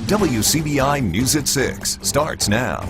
WCBI News at 6 starts now.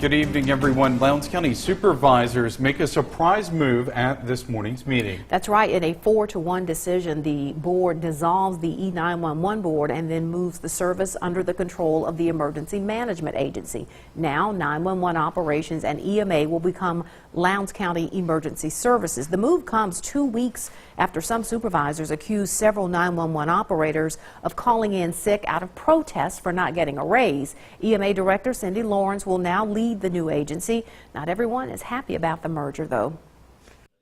Good evening, everyone. Lowndes County supervisors make a surprise move at this morning's meeting. That's right. In a 4-1 decision, the board dissolves the E911 board and then moves the service under the control of the Emergency Management Agency. Now, 911 operations and EMA will become Lowndes County Emergency Services. The move comes 2 weeks after some supervisors accused several 911 operators of calling in sick out of protest for not getting a raise. EMA Director Cindy Lawrence will now lead the new agency. Not everyone is happy about the merger, though.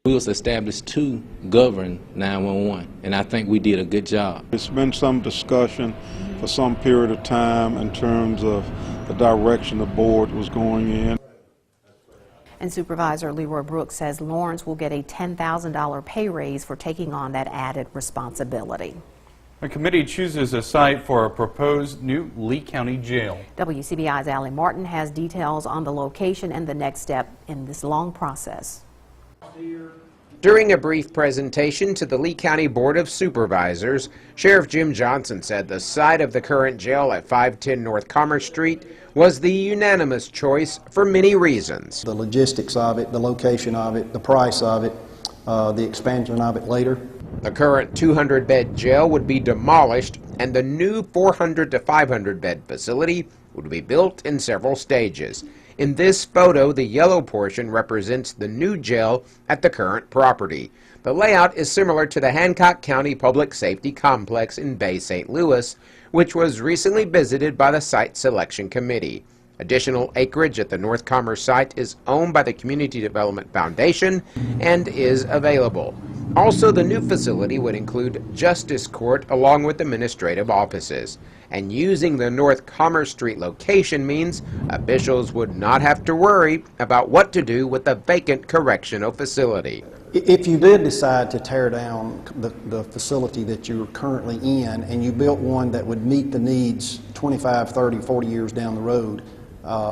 We was established to govern 911, and I think we did a good job. It's been some discussion for some period of time in terms of the direction the board was going in. And Supervisor Leroy Brooks says Lawrence will get a $10,000 pay raise for taking on that added responsibility. The committee chooses a site for a proposed new Lee County jail. WCBI's Allie Martin has details on the location and the next step in this long process. During a brief presentation to the Lee County Board of Supervisors, Sheriff Jim Johnson said the site of the current jail at 510 North Commerce Street was the unanimous choice for many reasons. The logistics of it, the location of it, the price of it, the expansion of it later. The current 200-bed jail would be demolished and the new 400 to 500-bed facility would be built in several stages. In this photo, the yellow portion represents the new jail at the current property. The layout is similar to the Hancock County Public Safety Complex in Bay St. Louis, which was recently visited by the Site Selection Committee. Additional acreage at the North Commerce site is owned by the Community Development Foundation and is available. Also, the new facility would include Justice Court along with administrative offices. And using the North Commerce Street location means officials would not have to worry about what to do with the vacant correctional facility. If you did decide to tear down the facility that you're currently in and you built one that would meet the needs 25, 30, 40 years down the road,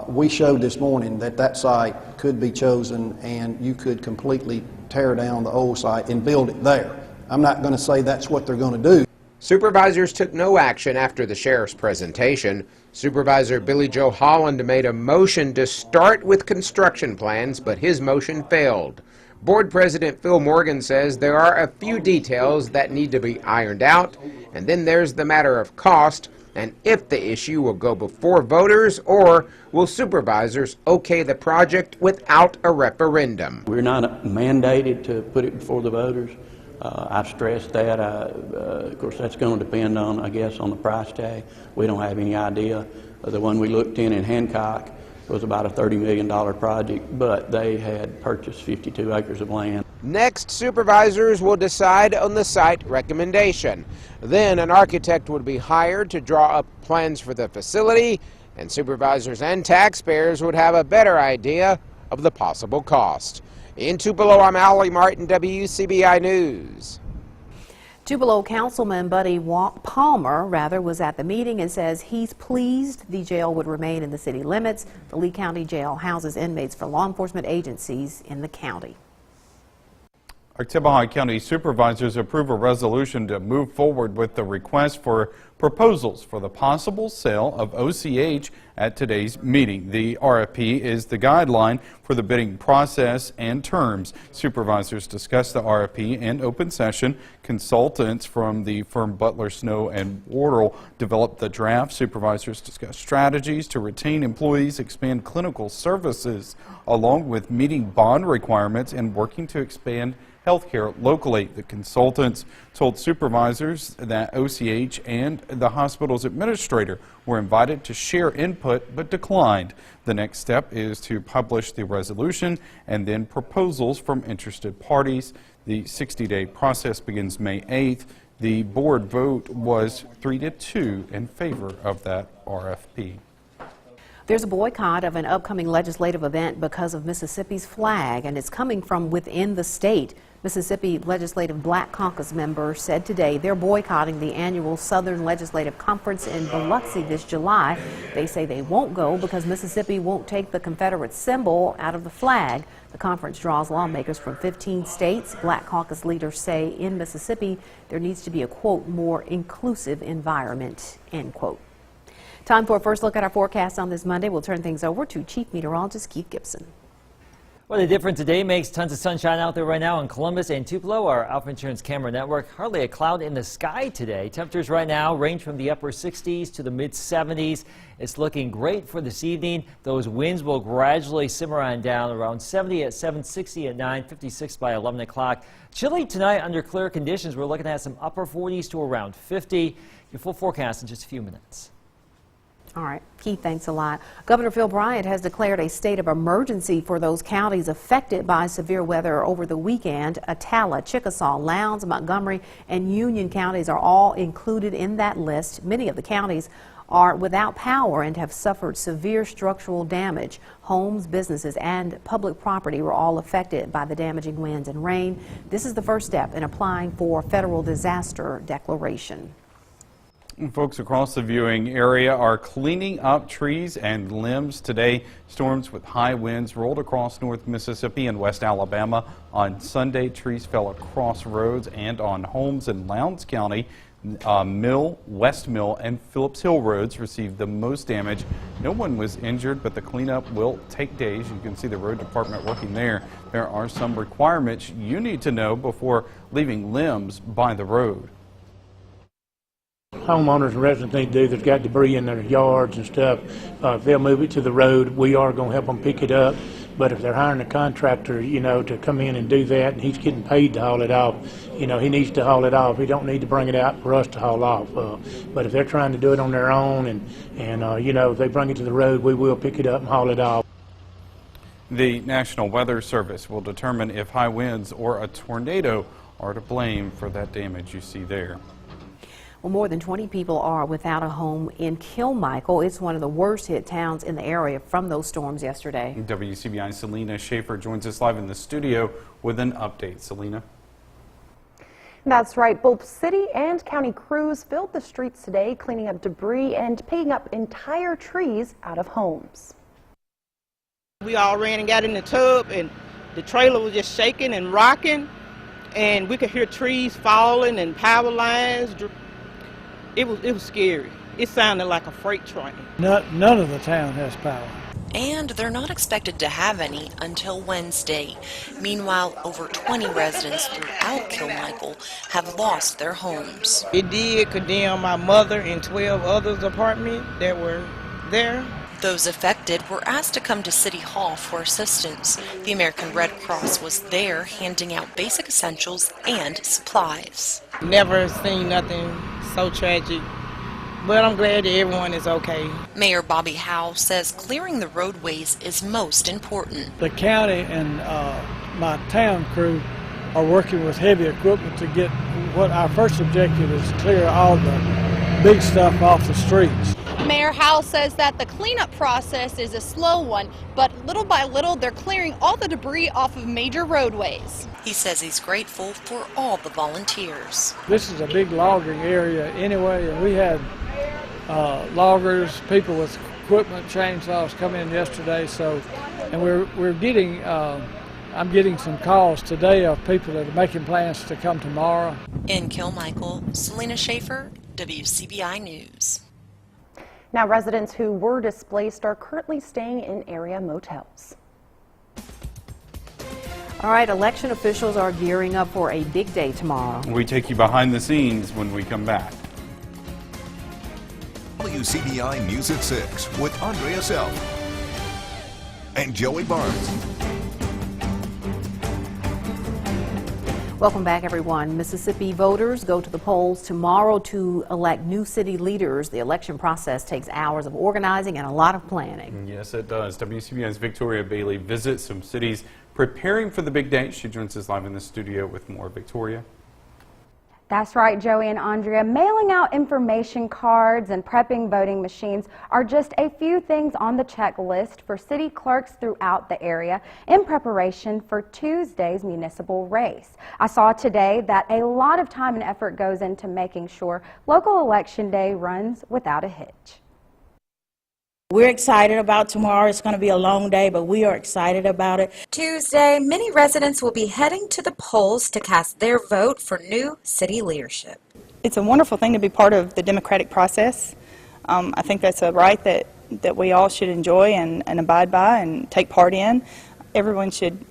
we showed this morning that that site could be chosen and you could completely tear down the old site and build it there. I'm not going to say that's what they're going to do. Supervisors took no action after the sheriff's presentation. Supervisor Billy Joe Holland made a motion to start with construction plans, but his motion failed. Board President Phil Morgan says there are a few details that need to be ironed out, and then there's the matter of cost, and if the issue will go before voters, or will supervisors okay the project without a referendum. We're not mandated to put it before the voters. I've stressed that. Of course, that's going to depend on, I guess, on the price tag. We don't have any idea. The one we looked in Hancock was about a $30 million project, but they had purchased 52 acres of land. Next, supervisors will decide on the site recommendation. Then an architect would be hired to draw up plans for the facility, and supervisors and taxpayers would have a better idea of the possible cost. In Tupelo, I'm Allie Martin, WCBI News. Tupelo Councilman Buddy Palmer was at the meeting and says he's pleased the jail would remain in the city limits. The Lee County Jail houses inmates for law enforcement agencies in the county. Oktibbeha County supervisors approve a resolution to move forward with the request for proposals for the possible sale of OCH at today's meeting. The RFP is the guideline for the bidding process and terms. Supervisors discussed the RFP in open session. Consultants from the firm Butler, Snow and Wardle developed the draft. Supervisors discussed strategies to retain employees, expand clinical services, along with meeting bond requirements and working to expand healthcare locally. The consultants told supervisors that OCH and the hospital's administrator were invited to share input but declined. The next step is to publish the resolution and then proposals from interested parties. The 60-day process begins May 8th. The board vote was 3-2 in favor of that RFP. There's a boycott of an upcoming legislative event because of Mississippi's flag, and it's coming from within the state. Mississippi Legislative Black Caucus members said today they're boycotting the annual Southern Legislative Conference in Biloxi this July. They say they won't go because Mississippi won't take the Confederate symbol out of the flag. The conference draws lawmakers from 15 states. Black Caucus leaders say in Mississippi there needs to be a, quote, more inclusive environment, end quote. Time for a first look at our forecast on this Monday. We'll turn things over to Chief Meteorologist Keith Gibson. Well, the difference today makes tons of sunshine out there right now in Columbus and Tupelo, our Alpha Insurance camera network. Hardly a cloud in the sky today. Temperatures right now range from the upper 60s to the mid 70s. It's looking great for this evening. Those winds will gradually simmer on down, around 70 at 7, 60 at 9, 56 by 11 o'clock. Chilly tonight under clear conditions. We're looking at some upper 40s to around 50. Your full forecast in just a few minutes. All right, Keith, thanks a lot. Governor Phil Bryant has declared a state of emergency for those counties affected by severe weather over the weekend. Attala, Chickasaw, Lowndes, Montgomery, and Union counties are all included in that list. Many of the counties are without power and have suffered severe structural damage. Homes, businesses, and public property were all affected by the damaging winds and rain. This is the first step in applying for federal disaster declaration. Folks across the viewing area are cleaning up trees and limbs today. Storms with high winds rolled across North Mississippi and West Alabama. On Sunday, trees fell across roads and on homes in Lowndes County. Mill, West Mill, and Phillips Hill roads received the most damage. No one was injured, but the cleanup will take days. You can see the road department working there. There are some requirements you need to know before leaving limbs by the road. Homeowners and residents need to do that's got debris in their yards and stuff. If they'll move it to the road, we are going to help them pick it up. But if they're hiring a contractor, to come in and do that, and he's getting paid to haul it off, he needs to haul it off. He don't need to bring it out for us to haul off. But if they're trying to do it on their own and if they bring it to the road, we will pick it up and haul it off. The National Weather Service will determine if high winds or a tornado are to blame for that damage you see there. Well, more than 20 people are without a home in Kilmichael. It's one of the worst hit towns in the area from those storms yesterday. WCBI's Selena Schaefer joins us live in the studio with an update. Selena. That's right. Both city and county crews filled the streets today, cleaning up debris and picking up entire trees out of homes. We all ran and got in the tub, and the trailer was just shaking and rocking, and we could hear trees falling and power lines. It was scary. It sounded like a freight train. None of the town has power. And they're not expected to have any until Wednesday. Meanwhile, over 20 residents throughout Kilmichael have lost their homes. It did condemn my mother and 12 others' apartments that were there. Those affected were asked to come to City Hall for assistance. The American Red Cross was there handing out basic essentials and supplies. Never seen nothing so tragic, but I'm glad that everyone is okay. Mayor Bobby Howe says clearing the roadways is most important. The county and my town crew are working with heavy equipment to get what our first objective is to clear all the big stuff off the streets. Mayor Howe says that the cleanup process is a slow one, but little by little they're clearing all the debris off of major roadways. He says he's grateful for all the volunteers. This is a big logging area anyway, and we had loggers, people with equipment, chainsaws come in yesterday. And we're getting, I'm getting some calls today of people that are making plans to come tomorrow. In Kilmichael, Selena Schaefer, WCBI News. Now, residents who were displaced are currently staying in area motels. All right, election officials are gearing up for a big day tomorrow. We take you behind the scenes when we come back. WCBI News at 6 with Andrea Self and Joey Barnes. Welcome back, everyone. Mississippi voters go to the polls tomorrow to elect new city leaders. The election process takes hours of organizing and a lot of planning. Yes, it does. WCBI's Victoria Bailey visits some cities preparing for the big day. She joins us live in the studio with more. Victoria. That's right, Joey and Andrea. Mailing out information cards and prepping voting machines are just a few things on the checklist for city clerks throughout the area in preparation for Tuesday's municipal race. I saw today that a lot of time and effort goes into making sure local election day runs without a hitch. We're excited about tomorrow. It's going to be a long day, but we are excited about it. Tuesday, many residents will be heading to the polls to cast their vote for new city leadership. It's a wonderful thing to be part of the democratic process. I think that's a right that we all should enjoy and abide by and take part in. Everyone should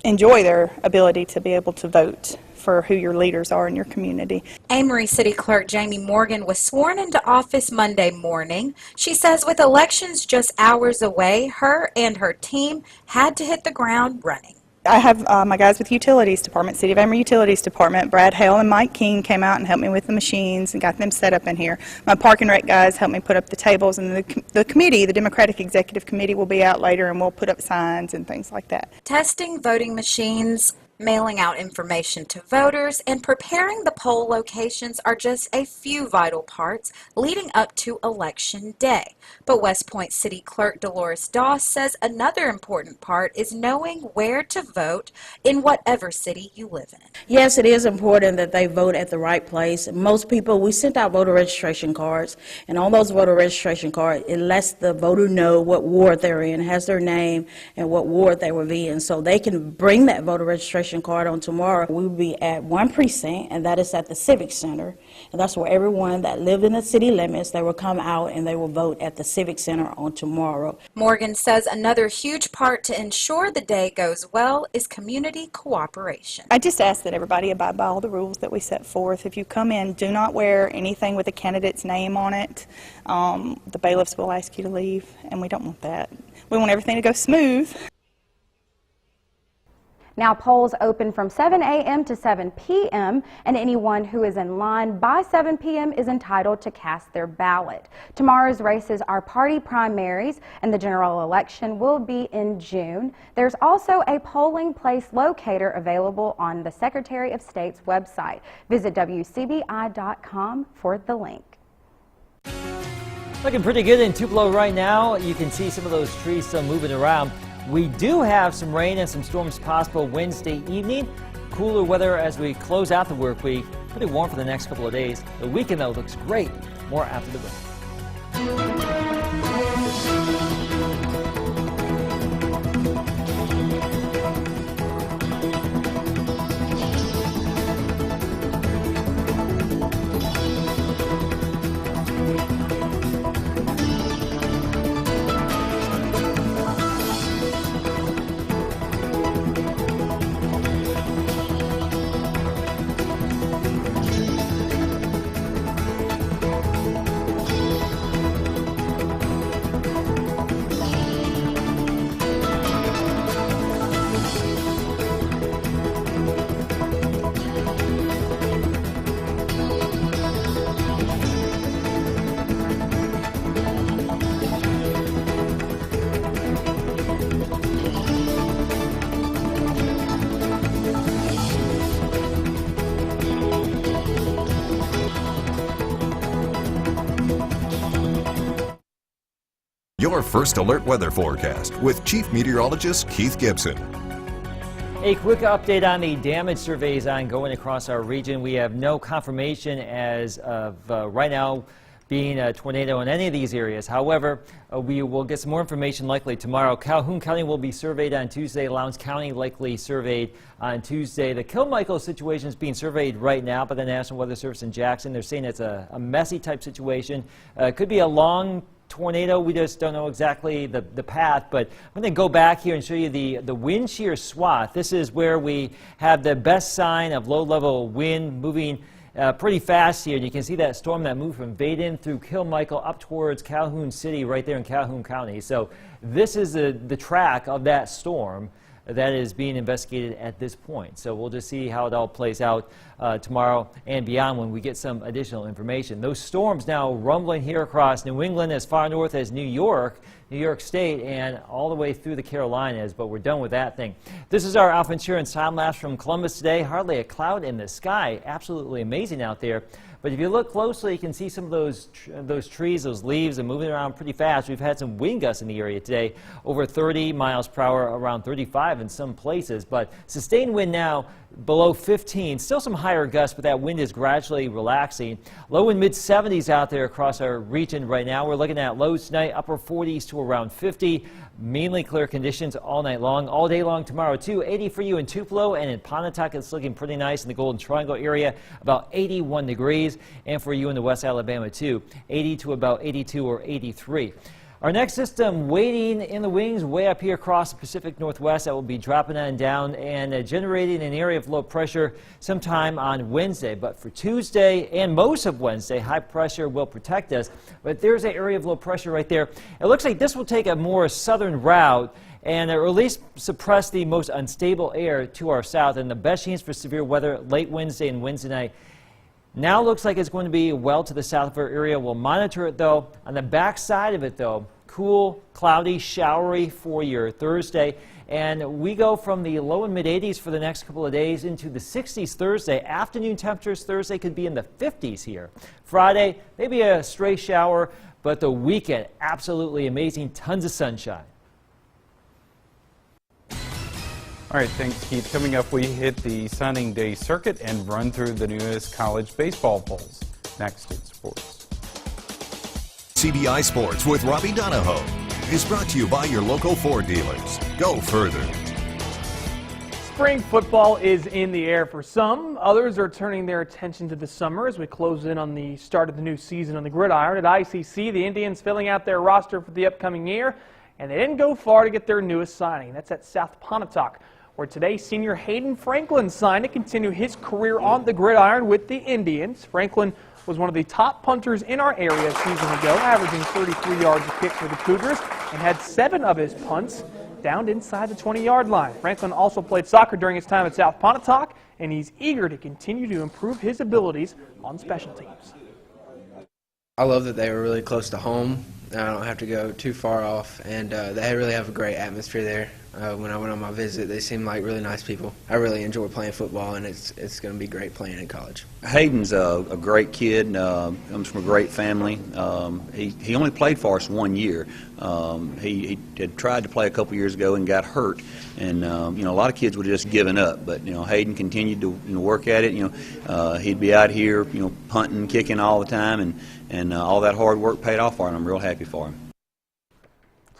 enjoy their ability to be able to vote for who your leaders are in your community. Amory City Clerk Jamie Morgan was sworn into office Monday morning. She says with elections just hours away, her and her team had to hit the ground running. I have my guys with Utilities Department, City of Amory Utilities Department. Brad Hale and Mike King came out and helped me with the machines and got them set up in here. My Park and Rec guys helped me put up the tables, and the committee, the Democratic Executive Committee, will be out later and we'll put up signs and things like that. Testing voting machines, mailing out information to voters, and preparing the poll locations are just a few vital parts leading up to Election Day. But West Point City Clerk Dolores Doss says another important part is knowing where to vote in whatever city you live in. Yes, it is important that they vote at the right place. Most people, we sent out voter registration cards, and on those voter registration cards, it lets the voter know what ward they're in, has their name, and what ward they will be in, so they can bring that voter registration card on tomorrow. We will be at one precinct, and that is at the Civic Center, and that's where everyone that lived in the city limits, they will come out and they will vote at the Civic Center on tomorrow. Morgan says another huge part to ensure the day goes well is community cooperation. I just ask that everybody abide by all the rules that we set forth. If you come in, do not wear anything with a candidate's name on it. The bailiffs will ask you to leave, and we don't want that. We want everything to go smooth. Now polls open from 7 a.m. to 7 p.m. and anyone who is in line by 7 p.m. is entitled to cast their ballot. Tomorrow's races are party primaries and the general election will be in June. There's also a polling place locator available on the Secretary of State's website. Visit WCBI.com for the link. Looking pretty good in Tupelo right now. You can see some of those trees still moving around. We do have some rain and some storms possible Wednesday evening. Cooler weather as we close out the work week. Pretty warm for the next couple of days. The weekend, though, looks great. More after the break. Your first alert weather forecast with Chief Meteorologist Keith Gibson. A quick update on the damage surveys ongoing across our region. We have no confirmation as of right now being a tornado in any of these areas. However, we will get some more information likely tomorrow. Calhoun County will be surveyed on Tuesday. Lowndes County likely surveyed on Tuesday. The Kilmichael situation is being surveyed right now by the National Weather Service in Jackson. They're saying it's a messy type situation. It could be a long tornado. We just don't know exactly the path, but I'm going to go back here and show you the wind shear swath. This is where we have the best sign of low-level wind moving pretty fast here. And you can see that storm that moved from Vaden through Kilmichael up towards Calhoun City right there in Calhoun County. So this is the track of that storm that is being investigated at this point. So we'll just see how it all plays out tomorrow and beyond when we get some additional information. Those storms now rumbling here across New England as far north as New York State, and all the way through the Carolinas, but we're done with that thing. This is our Alpha Insurance time lapse from Columbus today. Hardly a cloud in the sky. Absolutely amazing out there. But if you look closely, you can see some of those trees, those leaves are moving around pretty fast. We've had some wind gusts in the area today, over 30 miles per hour, around 35 in some places. But sustained wind now, below 15. Still some higher gusts, but that wind is gradually relaxing. Low and mid 70s out there across our region right now. We're looking at lows tonight, upper 40s to around 50. Mainly clear conditions all night long. All day long tomorrow, too. 80 for you in Tupelo, and in Pontotoc, it's looking pretty nice in the Golden Triangle area, about 81 degrees. And for you in the West Alabama, too, 80 to about 82 or 83. Our next system waiting in the wings way up here across the Pacific Northwest that will be dropping on down and generating an area of low pressure sometime on Wednesday. But for Tuesday and most of Wednesday, high pressure will protect us. But there's an area of low pressure right there. It looks like this will take a more southern route and or at least suppress the most unstable air to our south. And the best chance for severe weather late Wednesday and Wednesday night now looks like it's going to be well to the south of our area. We'll monitor it, though. On the back side of it, though, cool, cloudy, showery for your Thursday. And we go from the low and mid 80s for the next couple of days into the 60s Thursday. Afternoon temperatures Thursday could be in the 50s here. Friday, maybe a stray shower, but the weekend, absolutely amazing. Tons of sunshine. All right, thanks, Keith. Coming up, we hit the signing day circuit and run through the newest college baseball polls. Next in sports. CBI Sports with Robbie Donahoe is brought to you by your local Ford dealers. Go further. Spring football is in the air for some. Others are turning their attention to the summer as we close in on the start of the new season on the gridiron. At ICC, the Indians filling out their roster for the upcoming year, and they didn't go far to get their newest signing. That's at South Pontotoc, where today senior Hayden Franklin signed to continue his career on the gridiron with the Indians. Franklin was one of the top punters in our area a season ago, averaging 33 yards a kick for the Cougars, and had 7 of his punts downed inside the 20-yard line. Franklin also played soccer during his time at South Pontotoc, and he's eager to continue to improve his abilities on special teams. I love that they were really close to home. I don't have to go too far off, and they really have a great atmosphere there. When I went on my visit, they seemed like really nice people. I really enjoy playing football, and it's going to be great playing in college. Hayden's a great kid, comes from a great family. He only played for us 1 year. He had tried to play a couple years ago and got hurt, and a lot of kids would have just given up. But Hayden continued to work at it. He'd be out here, punting, kicking all the time, and all that hard work paid off for him. I'm real happy for him.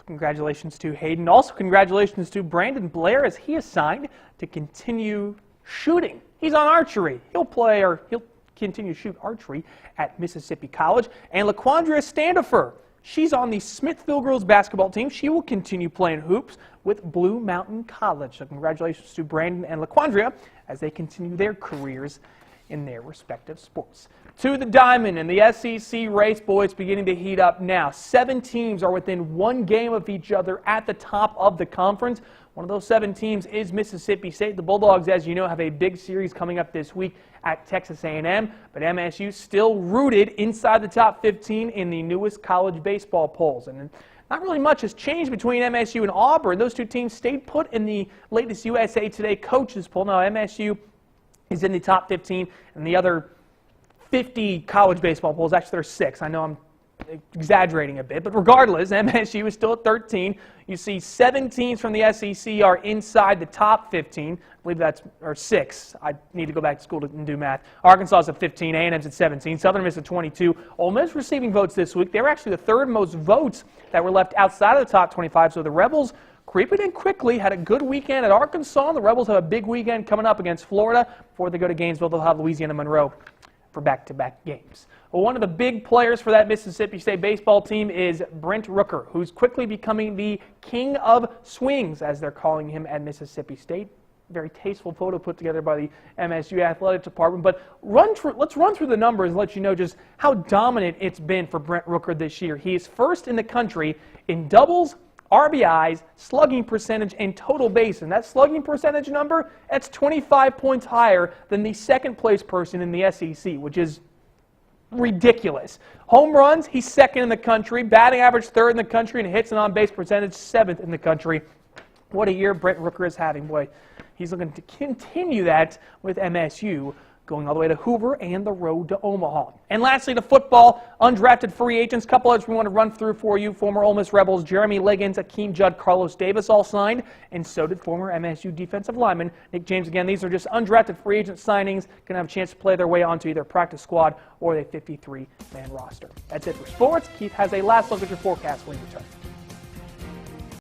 Congratulations to Hayden. Also, congratulations to Brandon Blair as he is signed to continue shooting. He's on archery. He'll continue to shoot archery at Mississippi College. And LaQuandria Standifer, she's on the Smithville girls basketball team. She will continue playing hoops with Blue Mountain College. So congratulations to Brandon and LaQuandria as they continue their careers in their respective sports. To the diamond and the SEC race, boys, beginning to heat up now. 7 teams are within 1 game of each other at the top of the conference. One of those 7 teams is Mississippi State. The Bulldogs, as you know, have a big series coming up this week at Texas A&M, but MSU still rooted inside the top 15 in the newest college baseball polls. And not really much has changed between MSU and Auburn. Those 2 teams stayed put in the latest USA Today coaches poll. Now, MSU is in the top 15, and the other 50 college baseball polls, actually there are 6. I know I'm exaggerating a bit, but regardless, MSU is still at 13. You see 7 teams from the SEC are inside the top 15. I believe that's, or 6. I need to go back to school and do math. Arkansas is at 15, A&M's at 17, Southern Miss at 22. Ole Miss receiving votes this week. They were actually the 3rd most votes that were left outside of the top 25, so the Rebels creeping in quickly, had a good weekend at Arkansas. The Rebels have a big weekend coming up against Florida. Before they go to Gainesville, they'll have Louisiana Monroe for back-to-back games. Well, one of the big players for that Mississippi State baseball team is Brent Rooker, who's quickly becoming the king of swings, as they're calling him at Mississippi State. Very tasteful photo put together by the MSU Athletic Department. But let's run through the numbers and let you know just how dominant it's been for Brent Rooker this year. He is first in the country in doubles, RBIs, slugging percentage, and total base. And that slugging percentage number, that's 25 points higher than the 2nd place person in the SEC, which is ridiculous. Home runs, he's 2nd in the country. Batting average, 3rd in the country. And hits and on-base percentage, 7th in the country. What a year Brent Rooker is having, boy. He's looking to continue that with MSU going all the way to Hoover and the road to Omaha. And lastly, to football, undrafted free agents. Couple others we want to run through for you. Former Ole Miss Rebels Jeremy Liggins, Akeem Judd, Carlos Davis all signed, and so did former MSU defensive lineman Nick James. Again, these are just undrafted free agent signings, going to have a chance to play their way onto either practice squad or the 53-man roster. That's it for sports. Keith has a last look at your forecast when you return.